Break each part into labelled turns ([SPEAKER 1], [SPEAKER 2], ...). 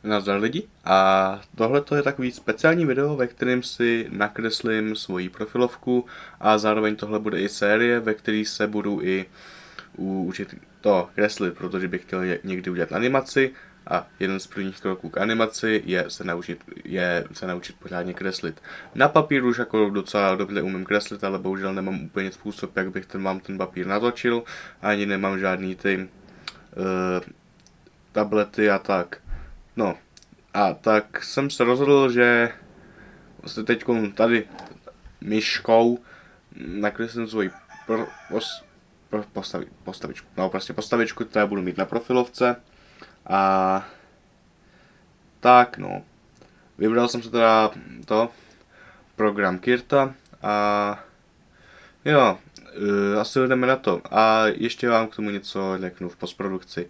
[SPEAKER 1] Nazdar lidi, a tohle je takový speciální video, ve kterém si nakreslím svoji profilovku a zároveň tohle bude i série, ve které se budu i učit to kreslit, protože bych chtěl někdy udělat animaci a jeden z prvních kroků k animaci je se naučit pořádně kreslit. Na papíru už jako docela dobře umím kreslit, ale bohužel nemám úplně způsob, jak bych mám ten papír natočil, ani nemám žádný ty tablety a tak. No, a tak jsem se rozhodl, že vlastně teď tady myškou nakreslím svoji postavičku. No, prostě postavičku, která budu mít na profilovce. A tak, no. Vybral jsem se teda program Kirta a jo, asi jdeme na to. A ještě vám k tomu něco řeknu v postprodukci.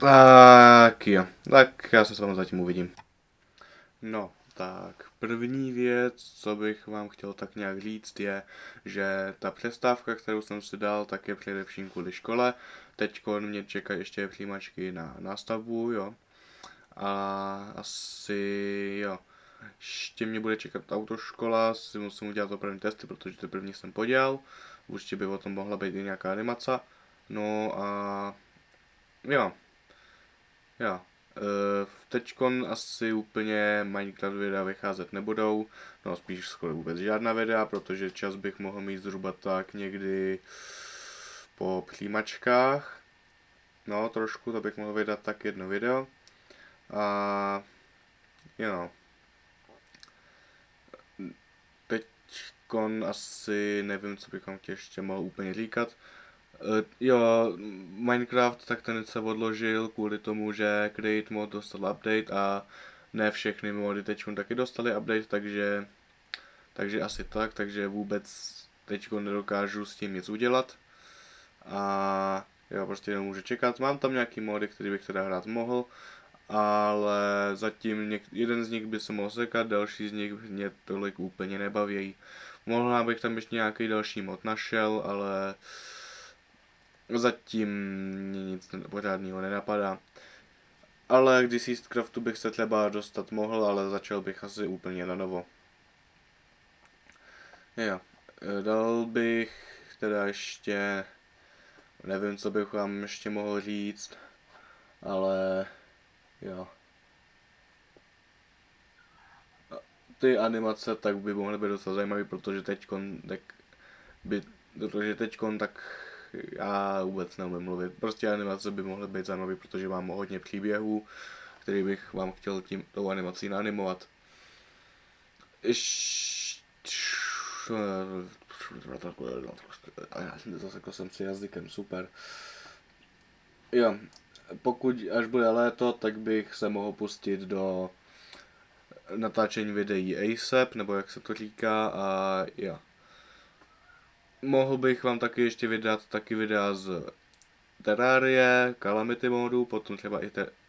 [SPEAKER 1] Tak jo, tak já se s vámi zatím uvidím. No, tak první věc, co bych vám chtěl tak nějak říct, je, že ta přestávka, kterou jsem si dal, tak je především kvůli škole. Teďko mě čekají ještě přijímačky na nástavbu, jo. A asi, jo. Ještě mě bude čekat autoškola, si musím udělat to první testy, protože ty první jsem podělal. Určitě by o tom mohla být i nějaká animace. No a jo. Jo. Teďkon asi úplně Minecraft videa vycházet nebudou, no spíš skoro vůbec žádná videa, protože čas bych mohl mít zhruba tak někdy po přijímačkách. No trošku, to bych mohl vydat tak jedno video. A jo. Teďkon asi nevím, co bych vám ještě mohl úplně říkat. Jo, Minecraft, tak ten se odložil kvůli tomu, že Create mod dostal update a ne všechny mody teď taky dostali update, takže asi tak, takže vůbec teď nedokážu s tím nic udělat. A jo, prostě nemůžu čekat. Mám tam nějaký mody, který bych teda hrát mohl, ale zatím jeden z nich by se mohl sekat, další z nich mě tolik úplně nebaví. Možná bych tam ještě nějaký další mod našel, ale zatím mě nic pořádného nenapadá. Ale k Deceased Craftu bych se třeba dostat mohl, ale začal bych asi úplně na novo. Jo, dal bych teda ještě, nevím, co bych vám ještě mohl říct, ale jo. Ty animace tak by mohly být docela zajímavé, protože teďkon tak já vůbec neumím mluvit. Prostě animace by mohly být zajímavé, protože mám hodně příběhů, který bych vám chtěl tou animací naanimovat. Zasekl jsem si jazykem, super. Jo, pokud až bude léto, tak bych se mohl pustit do natáčení videí ASAP, nebo jak se to říká, a jo. Mohl bych vám taky ještě vydat taky videa z Terrarie, Calamity modu, potom třeba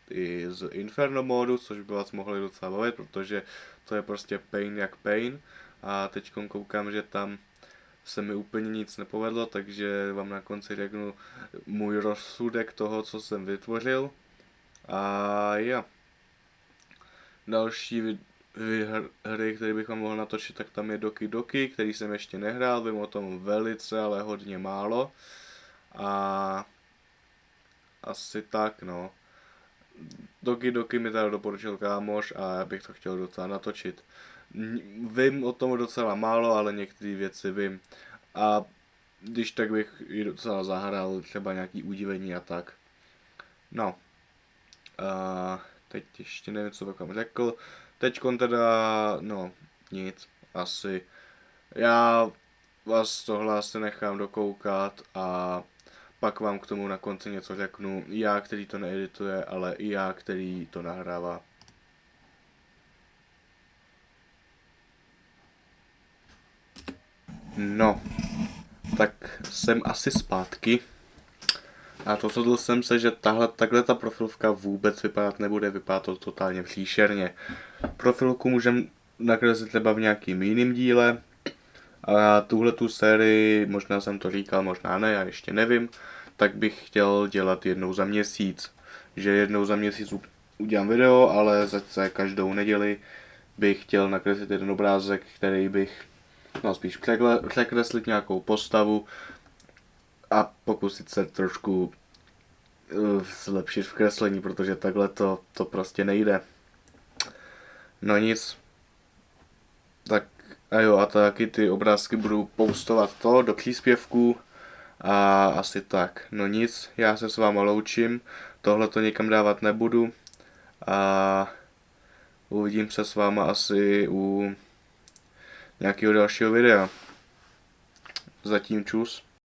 [SPEAKER 1] i z Inferno modu, což by vás mohli docela bavit, protože to je prostě pain jak pain. A teď koukám, že tam se mi úplně nic nepovedlo, takže vám na konci řeknu můj rozsudek toho, co jsem vytvořil. A jo. Další hry, které bych vám mohl natočit, tak tam je Doki Doki, který jsem ještě nehrál, vím o tom velice, ale hodně málo. A asi tak, no. Doki Doki mi teda doporučil kámoš a já bych to chtěl docela natočit. Vím o tom docela málo, ale některé věci vím. A když tak bych ji docela zahrál, třeba nějaký udivení a tak. No. A teď ještě nevím, co bych vám řekl. Teďkon teda, no, nic, asi. Já vás tohle asi nechám dokoukat a pak vám k tomu na konci něco řeknu. Já, který to needituje, ale i já, který to nahrává. No, tak jsem asi zpátky. A rozhodl jsem se, že takhle ta profilovka vůbec vypadat nebude, vypadá to totálně příšerně. Profilku můžeme nakreslit třeba v nějakým jiným díle. A tuhletu sérii, možná jsem to říkal, možná ne, já ještě nevím, tak bych chtěl dělat jednou za měsíc. Že jednou za měsíc udělám video, ale zase každou neděli bych chtěl nakreslit jeden obrázek, který bych spíš překreslit nějakou postavu a pokusit se trošku zlepšit v kreslení, protože takhle to prostě nejde. No nic. Tak a jo, a taky ty obrázky budu postovat do příspěvků a asi tak. No nic, já se s váma loučím, tohle to nikam dávat nebudu a uvidím se s váma asi u nějakého dalšího videa. Zatím čus.